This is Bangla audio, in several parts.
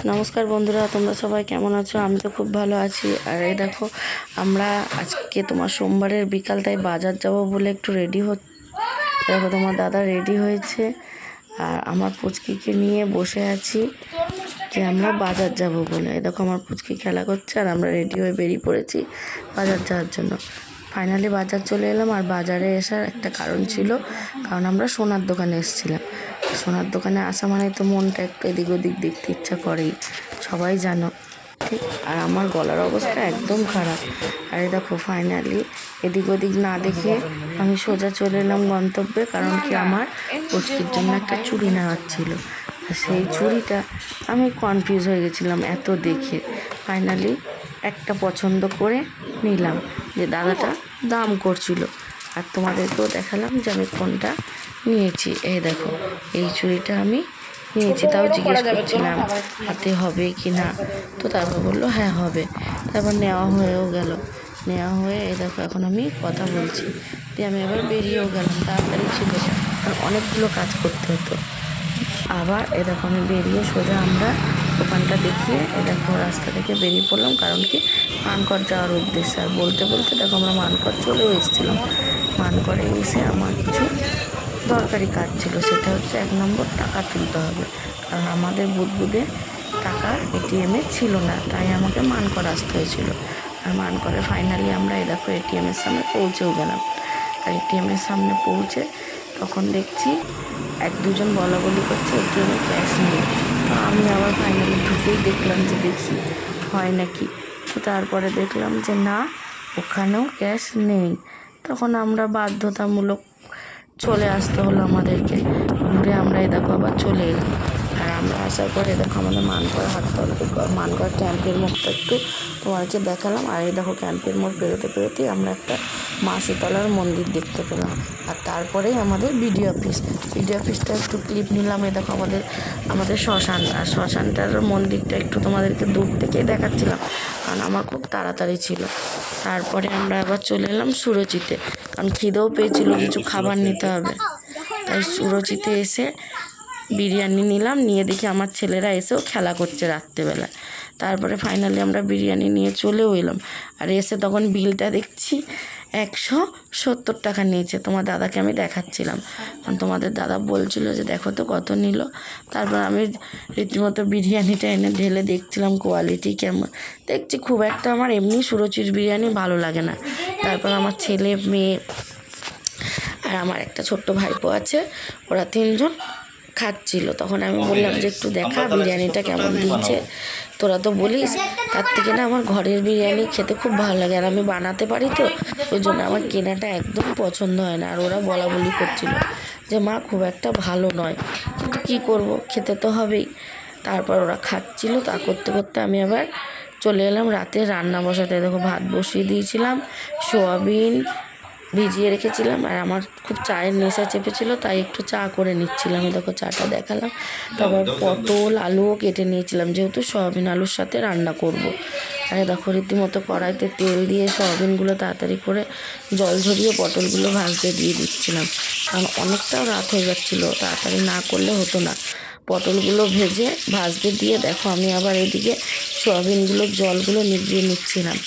নমস্কার বন্ধুরা, তোমরা সবাই কেমন আছো? আমি তো খুব ভালো আছি। আর এই দেখো, আমরা আজকে তোমার সোমবারের বিকাল, তাই বাজার যাব বলে একটু রেডি দেখো তোমার দাদা রেডি হয়েছে আর আমার পুচকিকে নিয়ে বসে আছি যে আমরা বাজার যাব বলে। এই দেখো আমার পুচকি খেলা করছে আর আমরা রেডি হয়ে বেরিয়ে পড়েছি বাজার যাওয়ার জন্য। ফাইনালি বাজার চলে এলাম। আর বাজারে আসার একটা কারণ ছিল, কারণ আমরা সোনার দোকানে এসেছিলাম। সোনার দোকানে আসা মানে তো মনটা একটু এদিক ওদিক দেখতে ইচ্ছা করেই, সবাই জানো ঠিক। আর আমার গলার অবস্থা একদম খারাপ। আর এই দেখো ফাইনালি এদিক ওদিক না দেখে আমি সোজা চলে এলাম গন্তব্যে, কারণ কি আমার পুচকির জন্য একটা চুড়ি নেওয়ার ছিল। আর সেই চুড়িটা আমি কনফিউজ হয়ে গেছিলাম এত দেখে। ফাইনালি একটা পছন্দ করে নিলাম, যে দাদাটা দাম করছিল। আর তোমাদেরকেও দেখালাম যে আমি কোনটা নিয়েছি। এই দেখো এই চুড়িটা আমি নিয়েছি, তাও জিজ্ঞেস করছিলাম হাতে হবে কি না। তো তারপর বললো হ্যাঁ হবে। তারপর নেওয়া হয়েও গেল। নেওয়া হয়ে এই দেখো এখন আমি কথা বলছি, দিয়ে আমি এবার বেরিয়েও গেলাম। তাড়াতাড়ি ছিল কারণ অনেকগুলো কাজ করতে হতো। আবার এ দেখো আমি বেরিয়ে সোজা আমরা দোকানটা দেখিয়ে এ দেখো রাস্তা থেকে বেরিয়ে পড়লাম, কারণ কি মানকড় যাওয়ার উদ্দেশ্যে। আর বলতে বলতে দেখো আমরা মানকড় চলেও এসেছিলাম। মানকড়ে এসে আমার কিছু দরকারি কাজ ছিল, সেটা হচ্ছে 1 নম্বর টাকা তুলতে হবে, কারণ আমাদের বুধবুধে টাকা এটিএমে ছিল না, তাই আমাকে মানকড় আসতে হয়েছিল। আর মানকড়ে ফাইনালি আমরা এই দেখো এটিএমের সামনে পৌঁছেও গেলাম। আর এটিএমের সামনে পৌঁছে তখন দেখছি 1-2 জন বলাবলি করছে এটিএমে ক্যাশ নেই। তো আমি আবার ফাইনালি ঢুকেই দেখলাম যে দেখি হয় নাকি। তো তারপরে দেখলাম যে না, ওখানেও ক্যাশ নেই। তখন আমরা বাধ্যতামূলক চলে আসতে হলো আমাদেরকে। ঘুরে আমরা এই দেখো আবার চলে এলাম। আর আমরা আসার পরে দেখো আমাদের মানকড় মানকড় ক্যাম্পের মোড়টা একটু তোমাদেরকে দেখালাম। আর এই দেখো ক্যাম্পের মোড় পেরোতেই আমরা একটা মা শীতলার মন্দির দেখতে পেলাম। আর তারপরেই আমাদের বিডিও অফিসটা একটু ক্লিপ নিলাম। এই দেখো আমাদের শ্মশান, আর শ্মশানটার মন্দিরটা একটু তোমাদেরকে দূর থেকেই দেখাচ্ছিলাম, কারণ আমার খুব তাড়াতাড়ি ছিল। তারপরে আমরা আবার চলে এলাম সুরুচিতে, কারণ খিদেও পেয়েছিল, কিছু খাবার নিতে হবে। তাই সুরুচিতে এসে বিরিয়ানি নিলাম। নিয়ে দেখি আমার ছেলেরা এসেও খেলা করছে রাত্রেবেলা। তারপরে ফাইনালি আমরা বিরিয়ানি নিয়ে চলেও এলাম। আর এসে তখন বিলটা দেখছি 170 টাকা নিয়েছে। তোমার দাদাকে আমি দেখাচ্ছিলাম, কারণ তোমাদের দাদা বলছিল যে দেখো তো কত নিল। তারপর আমি রীতিমতো বিরিয়ানিটা এনে ঢেলে দেখছিলাম কোয়ালিটি কেমন। দেখছি খুব একটা আমার এমনি সুরুচির বিরিয়ানি ভালো লাগে না। তারপর আমার ছেলে, মেয়ে আর আমার একটা ছোট্ট ভাইপো আছে, ওরা 3জন খাচ্ছিল। তখন আমি বললাম যে একটু দেখা বিরিয়ানিটা কেমন দিয়েছে, তোরা তো বলিস। তার থেকে না আমার ঘরের বিরিয়ানি খেতে খুব ভালো লাগে, আর আমি বানাতে পারি, তো ওই জন্য আমার কেনাটা একদম পছন্দ হয় না। আর ওরা বলাবলি করছিল যে মা খুব একটা ভালো নয়, কিন্তু কী করব, খেতে তো হবেই। তারপর ওরা খাচ্ছিল, তা করতে করতে আমি আবার চলে এলাম রাতে রান্না বসাতে। দেখো ভাত বসিয়ে দিয়েছিলাম, সোয়াবিন ভিজিয়ে রেখেছিলাম। আর আমার খুব চায়ের নেশা চেপেছিল, তাই একটু চা করে নিচ্ছিলাম। দেখো চাটা দেখালাম। তারপর পটল আলুও কেটে নিয়েছিলাম, যেহেতু সয়াবিন আলুর সাথে রান্না করব। আর দেখো রীতিমতো কড়াইতে তেল দিয়ে সয়াবিনগুলো তাড়াতাড়ি করে জল ঝরিয়ে পটলগুলো ভাজতে দিয়ে দিচ্ছিলাম, কারণ অনেকটাও রাত হয়ে যাচ্ছিলো, তাড়াতাড়ি না করলে হতো না। পটলগুলো ভেজে ভাজতে দিয়ে দেখো আমি আবার এদিকে সয়াবিনগুলোর জলগুলো নিভিয়ে নিচ্ছিলাম।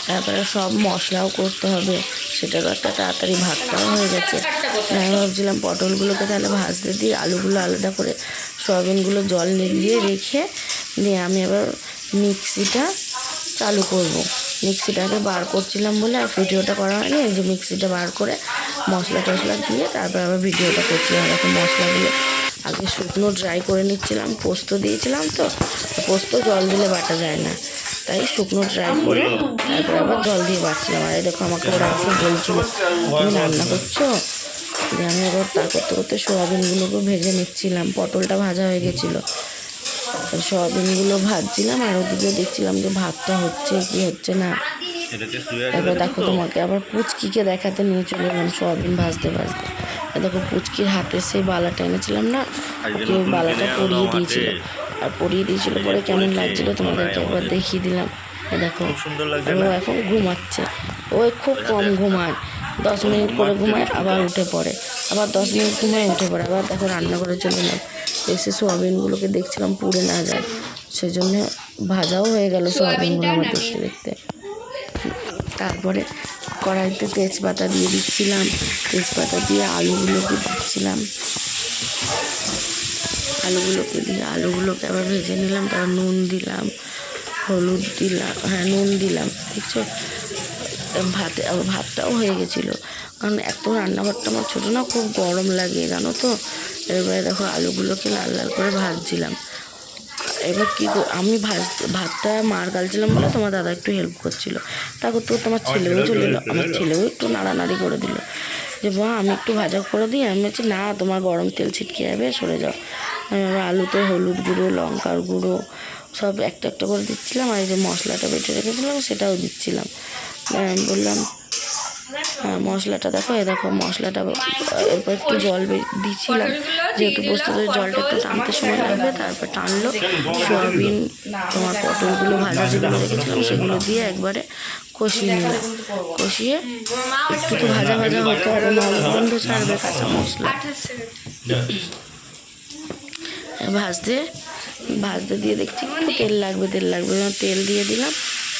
তারপরে সব মশলাও করতে হবে, সেটারও একটা তাড়াতাড়ি ভাতটাও হয়ে গেছে। আমি ভাবছিলাম পটলগুলোকে তাহলে ভাজতে দিয়ে আলুগুলো আলাদা করে সয়াবিনগুলো জল নিভিয়ে রেখে দিয়ে আমি আবার মিক্সিটা চালু করব। মিক্সিটাকে বার করছিলাম বলে আর ভিডিওটা করা হয়নি। এই যে মিক্সিটা বার করে মশলা টশলা দিয়ে তারপর আবার ভিডিওটা করছিলাম। এখন মশলাগুলো আগে শুকনো ড্রাই করে নিচ্ছিলাম, পোস্ত দিয়েছিলাম, তো পোস্ত জল দিলে বাটা যায় না, তাই শুকনো ড্রাই করে তারপর আবার জল দিয়ে বাটছিলাম। আর দেখো আমাকে ওরা এসে বলছিল তুমি রান্না করছো, যে আমি আবার তা করতে করতে সোয়াবিনগুলোকে ভেজে নিচ্ছিলাম। পটলটা ভাজা হয়ে গেছিলো, সোয়াবিনগুলো ভাজছিলাম আর ওদিকে দেখছিলাম যে ভাতটা হচ্ছে কি হচ্ছে না। তারপর দেখো তোমাকে আবার পুচকিকে দেখাতে নিয়ে চলে এলাম সোয়াবিন ভাজতে ভাজতে। দেখো পুচকির হাতে সেই বালাটা এনেছিলাম না, ওকে ওই বালাটা পরিয়ে দিয়েছিল। আর পরিয়ে দিয়েছিল পরে কেমন লাগছিল তোমাদেরকে একবার দেখিয়ে দিলাম। দেখো ও এখন ঘুমাচ্ছে, ও খুব কম ঘুমায়, 10 মিনিট করে ঘুমায়, আবার উঠে পড়ে, আবার 10 মিনিট ঘুমায় উঠে পড়ে। আবার দেখো রান্নাঘরে চলে এলাম। এসে সোয়াবিনগুলোকে দেখছিলাম পুড়ে না যায়, সেজন্য ভাজাও হয়ে গেল সোয়াবিনগুলো আমার দেখতে দেখতে। তারপরে কড়াইতে তেজপাতা দিয়ে দিচ্ছিলাম, তেজপাতা দিয়ে আলুগুলোকে দিচ্ছিলাম, আলুগুলোকে আবার ভেজে নিলাম। তারপর নুন দিলাম, হলুদ দিলাম, হ্যাঁ নুন দিলাম, দেখছো। ভাতটাও হয়ে গেছিলো, কারণ এত রান্নাঘরটা আমার ছোটো না, খুব গরম লাগে জানো তো। এবারে দেখো আলুগুলোকে লাল লাল করে ভাজছিলাম। এবার আমি ভাতটা মার গালছিলাম বলে তোমার দাদা একটু হেল্প করছিল। তারপর তো তোমার ছেলেও চলে এলো, আমার ছেলেও একটু নাড়ানাড়ি করে দিল যে মা আমি একটু ভাজা করে দিই। আমি বলছি না, তোমার গরম তেল ছিটকে যাবে, সরে যাও। আমি আবার আলুতে হলুদ গুঁড়ো, লঙ্কার গুঁড়ো সব একটা একটা করে দিচ্ছিলাম, আর এই যে মশলাটা বেটে রেখেছিলাম সেটাও দিচ্ছিলাম। বললাম হ্যাঁ মশলাটা দেখো, দেখো মশলাটা। এরপর একটু জল দিচ্ছিলাম, যেহেতু পোস্ততে জলটা একটু টানতে সময় লাগবে। তারপর টানলো, সোয়াবিন তোমার পটলগুলো ভাজা যেগুলো রেখেছিলাম সেগুলো দিয়ে একবারে কষিয়ে নিলাম। কষিয়ে একটু তো ভাজা ভাজা হতে হবে, নাহলে গন্ধ ছাড়বে কাঁচা মশলা। ভাজতে দিয়ে দেখছি একটু তেল লাগবে, তেল দিয়ে দিলাম।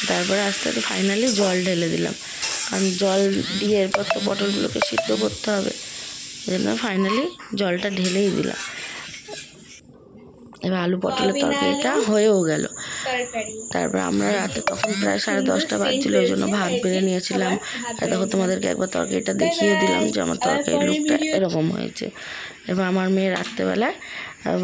তারপরে আস্তে আস্তে ফাইনালি জল ঢেলে দিলাম, কারণ জল দিয়ে এরপর তো পটলগুলোকে সিদ্ধ করতে হবে। এই জন্য ফাইনালি জলটা ঢেলেই দিলাম। এবার আলু পটলের তরকারিটা হয়েও গেল। তারপর আমরা রাতে তখন প্রায় 10:30 বাজছিল, ওই জন্য ভাত বেড়ে নিয়েছিলাম। আর দেখো তোমাদেরকে একবার তরকারিটা দেখিয়ে দিলাম যে আমার তরকারির লুকটা এরকম হয়েছে। এবার আমার মেয়ে রাত্রেবেলায়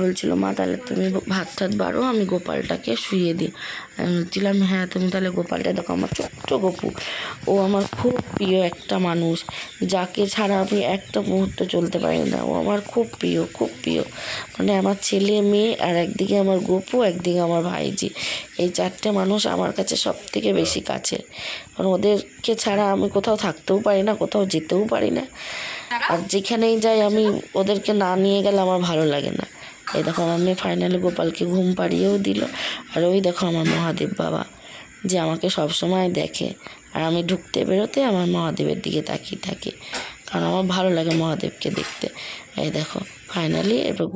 বলছিল মা তাহলে তুমি ভাত টাত বাড়ো, আমি গোপালটাকে শুইয়ে দিই। আমি বলছিলাম হ্যাঁ তুমি তাহলে গোপালটা দেখো, আমার ছোট্ট গপু, ও আমার খুব প্রিয় একটা মানুষ, যাকে ছাড়া আমি একটা মুহূর্ত চলতে পারি না। ও আমার খুব প্রিয়, খুব প্রিয়। মানে আমার ছেলে মেয়ে, আর একদিকে আমার গপু, একদিকে আমার ভাইজি, এই 4টে মানুষ আমার কাছে সব থেকে বেশি কাছের। কারণ ওদেরকে ছাড়া আমি কোথাও থাকতেও পারি না, কোথাও যেতেও পারি না। আর যেখানেই যাই আমি ওদেরকে না নিয়ে গেলে আমার ভালো লাগে না। এই দেখো আমার মেয়ে ফাইনালি গোপালকে ঘুম পাড়িয়েও দিল। আর ওই দেখো আমার মহাদেব বাবা, যে আমাকে সব সময় দেখে, আর আমি ঢুকতে বেরোতে আমার মহাদেবের দিকে তাকিয়ে থাকে, কারণ আমার ভালো লাগে মহাদেবকে দেখতে। এই দেখো ফাইনালি এবার